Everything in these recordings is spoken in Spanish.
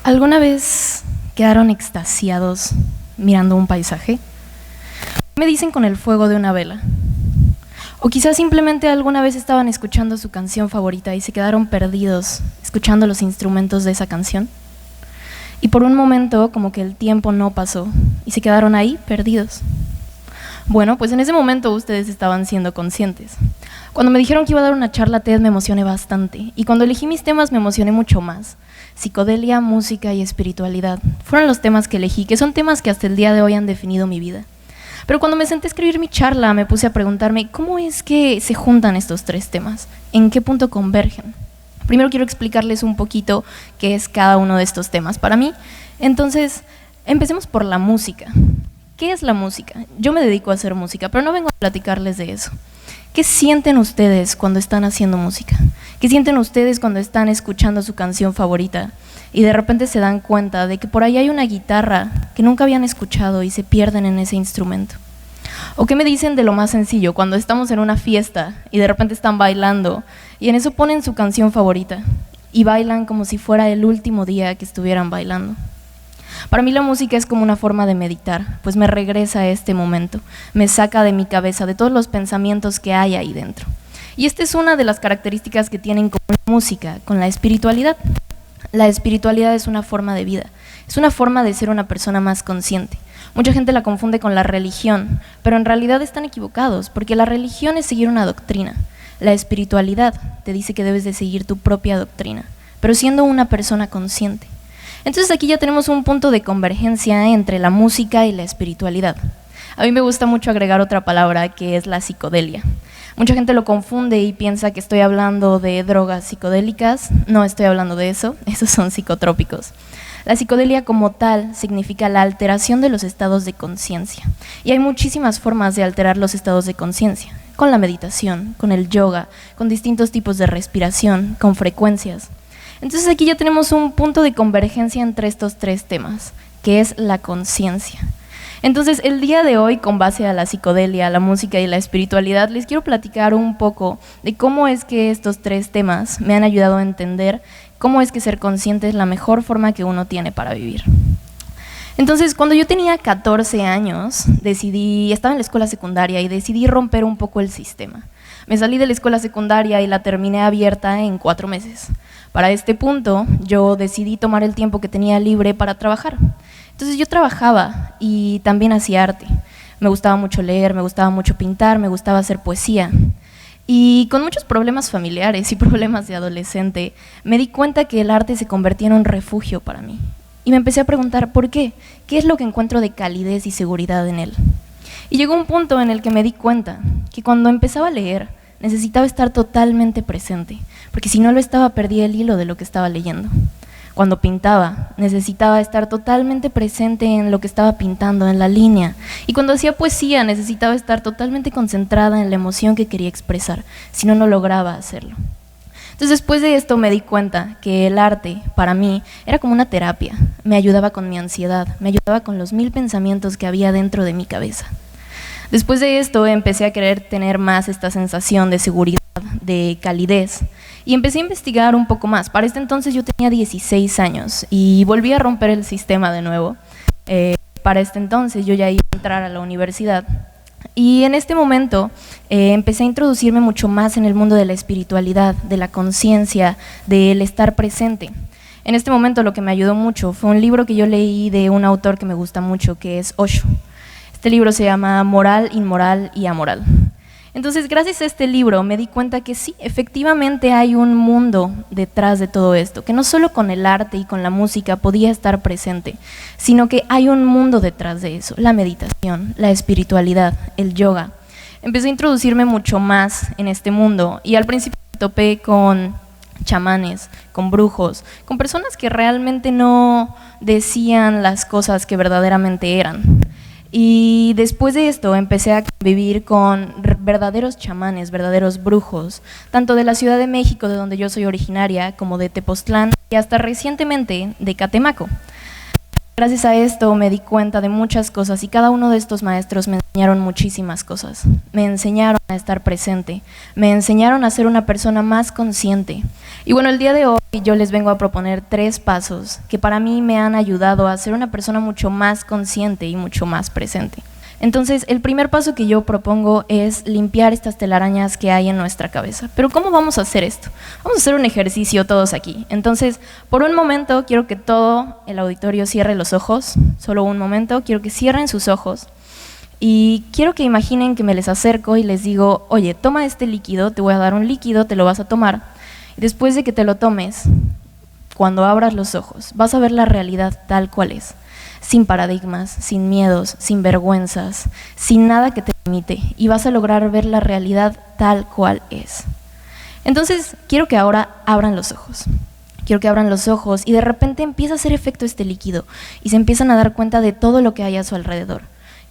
¿Alguna vez quedaron extasiados mirando un paisaje? Me dicen con el fuego de una vela. O quizás simplemente alguna vez estaban escuchando su canción favorita y se quedaron perdidos escuchando los instrumentos de esa canción. Y por un momento como que el tiempo no pasó y se quedaron ahí perdidos. Bueno, pues en ese momento ustedes estaban siendo conscientes. Cuando me dijeron que iba a dar una charla TED me emocioné bastante, y cuando elegí mis temas me emocioné mucho más. Psicodelia, música y espiritualidad fueron los temas que elegí, que son temas que hasta el día de hoy han definido mi vida. Pero cuando me senté a escribir mi charla me puse a preguntarme ¿cómo es que se juntan estos tres temas? ¿En qué punto convergen? Primero quiero explicarles un poquito qué es cada uno de estos temas para mí. Entonces, empecemos por la música. ¿Qué es la música? Yo me dedico a hacer música, pero no vengo a platicarles de eso. ¿Qué sienten ustedes cuando están haciendo música? ¿Qué sienten ustedes cuando están escuchando su canción favorita y de repente se dan cuenta de que por ahí hay una guitarra que nunca habían escuchado y se pierden en ese instrumento? ¿O qué me dicen de lo más sencillo, cuando estamos en una fiesta y de repente están bailando y en eso ponen su canción favorita y bailan como si fuera el último día que estuvieran bailando? Para mí la música es como una forma de meditar, pues me regresa a este momento, me saca de mi cabeza, de todos los pensamientos que hay ahí dentro. Y esta es una de las características que tienen con la música, con la espiritualidad. La espiritualidad es una forma de vida, es una forma de ser una persona más consciente. Mucha gente la confunde con la religión, pero en realidad están equivocados, porque la religión es seguir una doctrina. La espiritualidad te dice que debes de seguir tu propia doctrina, pero siendo una persona consciente. Entonces aquí ya tenemos un punto de convergencia entre la música y la espiritualidad. A mí me gusta mucho agregar otra palabra que es la psicodelia. Mucha gente lo confunde y piensa que estoy hablando de drogas psicodélicas. No estoy hablando de eso, esos son psicotrópicos. La psicodelia como tal significa la alteración de los estados de conciencia. Y hay muchísimas formas de alterar los estados de conciencia, con la meditación, con el yoga, con distintos tipos de respiración, con frecuencias. Entonces aquí ya tenemos un punto de convergencia entre estos tres temas, que es la conciencia. Entonces el día de hoy, con base a la psicodelia, la música y la espiritualidad, les quiero platicar un poco de cómo es que estos tres temas me han ayudado a entender cómo es que ser consciente es la mejor forma que uno tiene para vivir. Entonces, cuando yo tenía 14 años, estaba en la escuela secundaria y decidí romper un poco el sistema. Me salí de la escuela secundaria y la terminé abierta en 4 meses. Para este punto, yo decidí tomar el tiempo que tenía libre para trabajar. Entonces yo trabajaba y también hacía arte. Me gustaba mucho leer, me gustaba mucho pintar, me gustaba hacer poesía. Y con muchos problemas familiares y problemas de adolescente, me di cuenta que el arte se convertía en un refugio para mí. Y me empecé a preguntar, ¿por qué? ¿Qué es lo que encuentro de calidez y seguridad en él? Y llegó un punto en el que me di cuenta que cuando empezaba a leer, necesitaba estar totalmente presente, porque si no lo estaba, perdía el hilo de lo que estaba leyendo. Cuando pintaba, necesitaba estar totalmente presente en lo que estaba pintando, en la línea. Y cuando hacía poesía, necesitaba estar totalmente concentrada en la emoción que quería expresar, si no, no lograba hacerlo. Entonces, después de esto me di cuenta que el arte, para mí, era como una terapia. Me ayudaba con mi ansiedad, me ayudaba con los 1000 pensamientos que había dentro de mi cabeza. Después de esto, empecé a querer tener más esta sensación de seguridad, de calidez, y empecé a investigar un poco más. Para este entonces yo tenía 16 años y volví a romper el sistema de nuevo. Para este entonces yo ya iba a entrar a la universidad. Y en este momento empecé a introducirme mucho más en el mundo de la espiritualidad, de la conciencia, del estar presente. En este momento lo que me ayudó mucho fue un libro que yo leí de un autor que me gusta mucho, que es Osho. Este libro se llama Moral, Inmoral y Amoral. Entonces, gracias a este libro me di cuenta que sí, efectivamente hay un mundo detrás de todo esto, que no solo con el arte y con la música podía estar presente, sino que hay un mundo detrás de eso, la meditación, la espiritualidad, el yoga. Empecé a introducirme mucho más en este mundo y al principio me topé con chamanes, con brujos, con personas que realmente no decían las cosas que verdaderamente eran. Y después de esto empecé a convivir con verdaderos chamanes, verdaderos brujos, tanto de la Ciudad de México, de donde yo soy originaria, como de Tepoztlán y hasta recientemente de Catemaco. Gracias a esto me di cuenta de muchas cosas y cada uno de estos maestros me enseñaron muchísimas cosas. Me enseñaron a estar presente, me enseñaron a ser una persona más consciente. Y bueno, el día de hoy yo les vengo a proponer 3 pasos que para mí me han ayudado a ser una persona mucho más consciente y mucho más presente. Entonces, el primer paso que yo propongo es limpiar estas telarañas que hay en nuestra cabeza. Pero ¿cómo vamos a hacer esto? Vamos a hacer un ejercicio todos aquí. Entonces, por un momento, quiero que todo el auditorio cierre los ojos. Solo un momento, quiero que cierren sus ojos. Y quiero que imaginen que me les acerco y les digo, oye, toma este líquido, te voy a dar un líquido, te lo vas a tomar. Y después de que te lo tomes, cuando abras los ojos, vas a ver la realidad tal cual es. Sin paradigmas, sin miedos, sin vergüenzas, sin nada que te limite, y vas a lograr ver la realidad tal cual es. Entonces, quiero que ahora abran los ojos. Quiero que abran los ojos y de repente empieza a hacer efecto este líquido y se empiezan a dar cuenta de todo lo que hay a su alrededor.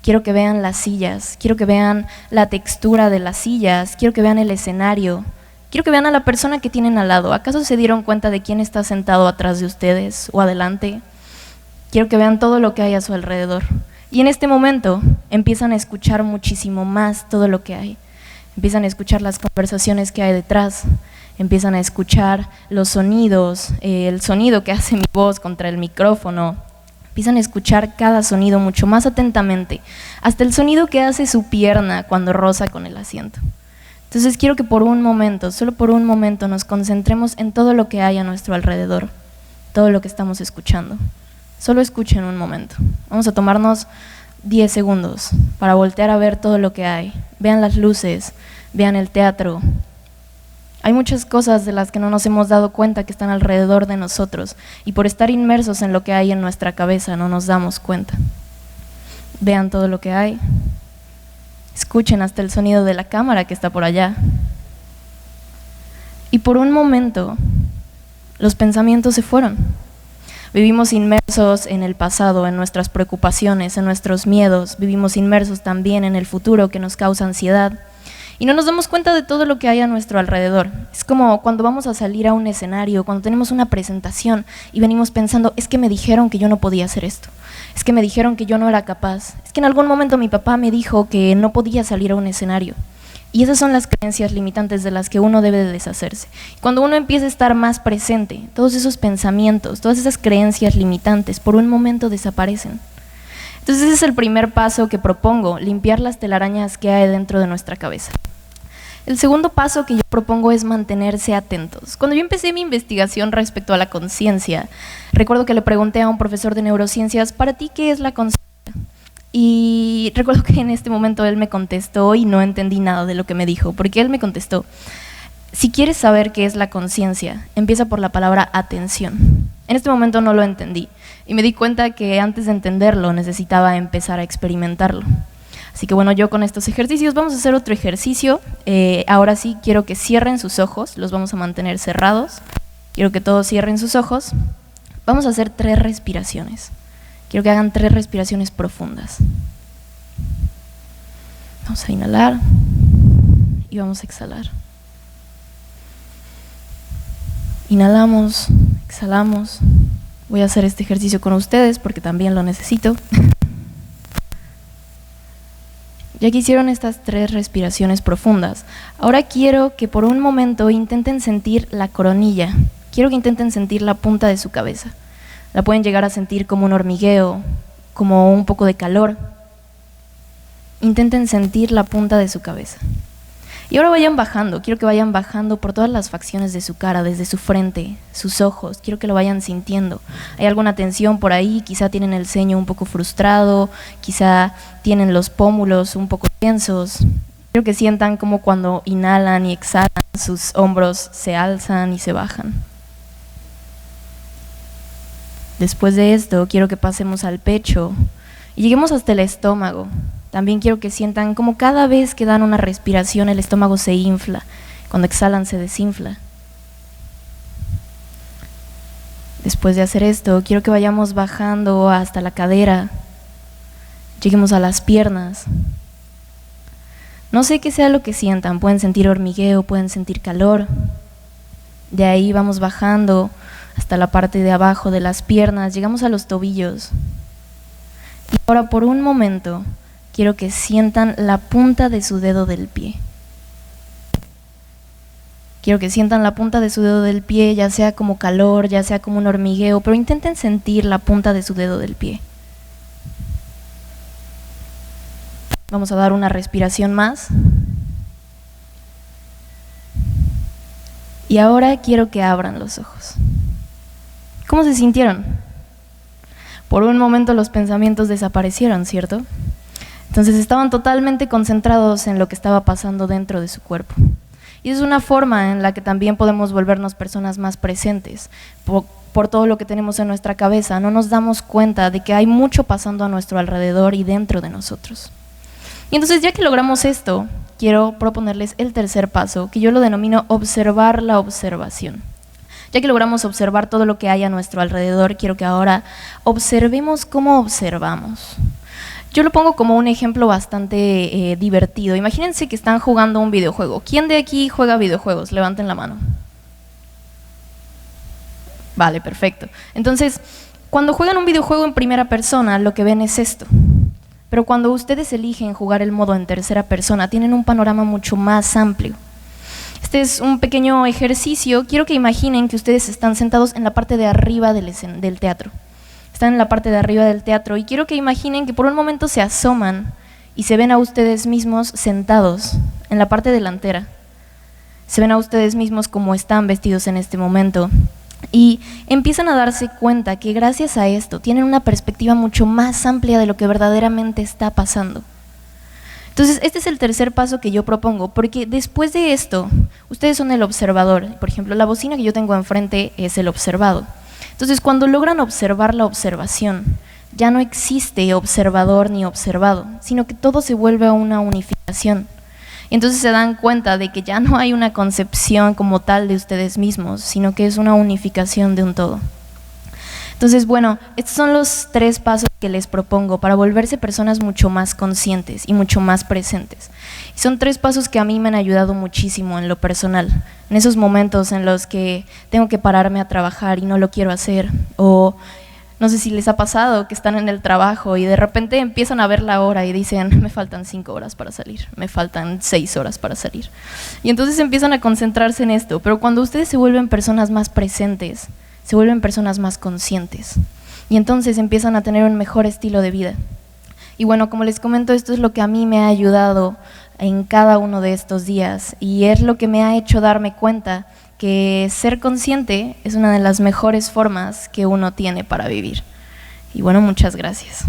Quiero que vean las sillas, quiero que vean la textura de las sillas, quiero que vean el escenario, quiero que vean a la persona que tienen al lado. ¿Acaso se dieron cuenta de quién está sentado atrás de ustedes o adelante? Quiero que vean todo lo que hay a su alrededor. Y en este momento empiezan a escuchar muchísimo más todo lo que hay. Empiezan a escuchar las conversaciones que hay detrás, empiezan a escuchar los sonidos, el sonido que hace mi voz contra el micrófono. Empiezan a escuchar cada sonido mucho más atentamente, hasta el sonido que hace su pierna cuando roza con el asiento. Entonces quiero que por un momento, solo por un momento, nos concentremos en todo lo que hay a nuestro alrededor, todo lo que estamos escuchando. Solo escuchen un momento. Vamos a tomarnos 10 segundos para voltear a ver todo lo que hay. Vean las luces, vean el teatro. Hay muchas cosas de las que no nos hemos dado cuenta que están alrededor de nosotros y por estar inmersos en lo que hay en nuestra cabeza no nos damos cuenta. Vean todo lo que hay. Escuchen hasta el sonido de la cámara que está por allá. Y por un momento, los pensamientos se fueron. Vivimos inmersos en el pasado, en nuestras preocupaciones, en nuestros miedos. Vivimos inmersos también en el futuro que nos causa ansiedad. Y no nos damos cuenta de todo lo que hay a nuestro alrededor. Es como cuando vamos a salir a un escenario, cuando tenemos una presentación y venimos pensando, es que me dijeron que yo no podía hacer esto. Es que me dijeron que yo no era capaz. Es que en algún momento mi papá me dijo que no podía salir a un escenario. Y esas son las creencias limitantes de las que uno debe de deshacerse. Cuando uno empieza a estar más presente, todos esos pensamientos, todas esas creencias limitantes, por un momento desaparecen. Entonces ese es el primer paso que propongo, limpiar las telarañas que hay dentro de nuestra cabeza. El segundo paso que yo propongo es mantenerse atentos. Cuando yo empecé mi investigación respecto a la conciencia, recuerdo que le pregunté a un profesor de neurociencias, ¿para ti qué es la conciencia? Y recuerdo que en este momento él me contestó y no entendí nada de lo que me dijo, porque él me contestó, si quieres saber qué es la conciencia, empieza por la palabra atención. En este momento no lo entendí y me di cuenta que antes de entenderlo necesitaba empezar a experimentarlo. Así que bueno, yo con estos ejercicios vamos a hacer otro ejercicio. Ahora sí quiero que cierren sus ojos, los vamos a mantener cerrados. Quiero que todos cierren sus ojos. Vamos a hacer 3 respiraciones. Quiero que hagan 3 respiraciones profundas. Vamos a inhalar y vamos a exhalar. Inhalamos, exhalamos. Voy a hacer este ejercicio con ustedes porque también lo necesito. Ya que hicieron estas 3 respiraciones profundas, ahora quiero que por un momento intenten sentir la coronilla. Quiero que intenten sentir la punta de su cabeza. La pueden llegar a sentir como un hormigueo, como un poco de calor. Intenten sentir la punta de su cabeza. Y ahora vayan bajando, quiero que vayan bajando por todas las facciones de su cara, desde su frente, sus ojos, quiero que lo vayan sintiendo. ¿Hay alguna tensión por ahí? Quizá tienen el ceño un poco frustrado, quizá tienen los pómulos un poco tensos. Quiero que sientan como cuando inhalan y exhalan, sus hombros se alzan y se bajan. Después de esto, quiero que pasemos al pecho y lleguemos hasta el estómago. También quiero que sientan como cada vez que dan una respiración el estómago se infla, cuando exhalan se desinfla. Después de hacer esto, quiero que vayamos bajando hasta la cadera. lleguemos a las piernas. No sé qué sea lo que sientan, pueden sentir hormigueo, pueden sentir calor. De ahí vamos bajando hasta la parte de abajo de las piernas, llegamos a los tobillos. Y ahora por un momento quiero que sientan la punta de su dedo del pie. Quiero que sientan la punta de su dedo del pie, ya sea como calor, ya sea como un hormigueo, pero intenten sentir la punta de su dedo del pie. Vamos a dar una respiración más. Y ahora quiero que abran los ojos. ¿Cómo se sintieron? Por un momento los pensamientos desaparecieron, ¿cierto? Entonces estaban totalmente concentrados en lo que estaba pasando dentro de su cuerpo. Y es una forma en la que también podemos volvernos personas más presentes. Por todo lo que tenemos en nuestra cabeza, no nos damos cuenta de que hay mucho pasando a nuestro alrededor y dentro de nosotros. Y entonces, ya que logramos esto, quiero proponerles el tercer paso, que yo lo denomino observar la observación. Ya que logramos observar todo lo que hay a nuestro alrededor, quiero que ahora observemos cómo observamos. Yo lo pongo como un ejemplo bastante divertido. Imagínense que están jugando un videojuego. ¿Quién de aquí juega videojuegos? Levanten la mano. Vale, perfecto. Entonces, cuando juegan un videojuego en primera persona, lo que ven es esto. Pero cuando ustedes eligen jugar el modo en tercera persona, tienen un panorama mucho más amplio. Este es un pequeño ejercicio. Quiero que imaginen que ustedes están sentados en la parte de arriba del teatro. Están en la parte de arriba del teatro y quiero que imaginen que por un momento se asoman y se ven a ustedes mismos sentados en la parte delantera. Se ven a ustedes mismos como están vestidos en este momento y empiezan a darse cuenta que gracias a esto tienen una perspectiva mucho más amplia de lo que verdaderamente está pasando. Entonces, este es el tercer paso que yo propongo, porque después de esto, ustedes son el observador. Por ejemplo, la bocina que yo tengo enfrente es el observado. Entonces, cuando logran observar la observación, ya no existe observador ni observado, sino que todo se vuelve una unificación. Entonces se dan cuenta de que ya no hay una concepción como tal de ustedes mismos, sino que es una unificación de un todo. Entonces, bueno, estos son los 3 pasos que les propongo para volverse personas mucho más conscientes y mucho más presentes. Y son 3 pasos que a mí me han ayudado muchísimo en lo personal, en esos momentos en los que tengo que pararme a trabajar y no lo quiero hacer, o no sé si les ha pasado que están en el trabajo y de repente empiezan a ver la hora y dicen, me faltan 5 horas para salir, me faltan 6 horas para salir. Y entonces empiezan a concentrarse en esto, pero cuando ustedes se vuelven personas más presentes, se vuelven personas más conscientes y entonces empiezan a tener un mejor estilo de vida. Y bueno, como les comento, esto es lo que a mí me ha ayudado en cada uno de estos días y es lo que me ha hecho darme cuenta que ser consciente es una de las mejores formas que uno tiene para vivir. Y bueno, muchas gracias.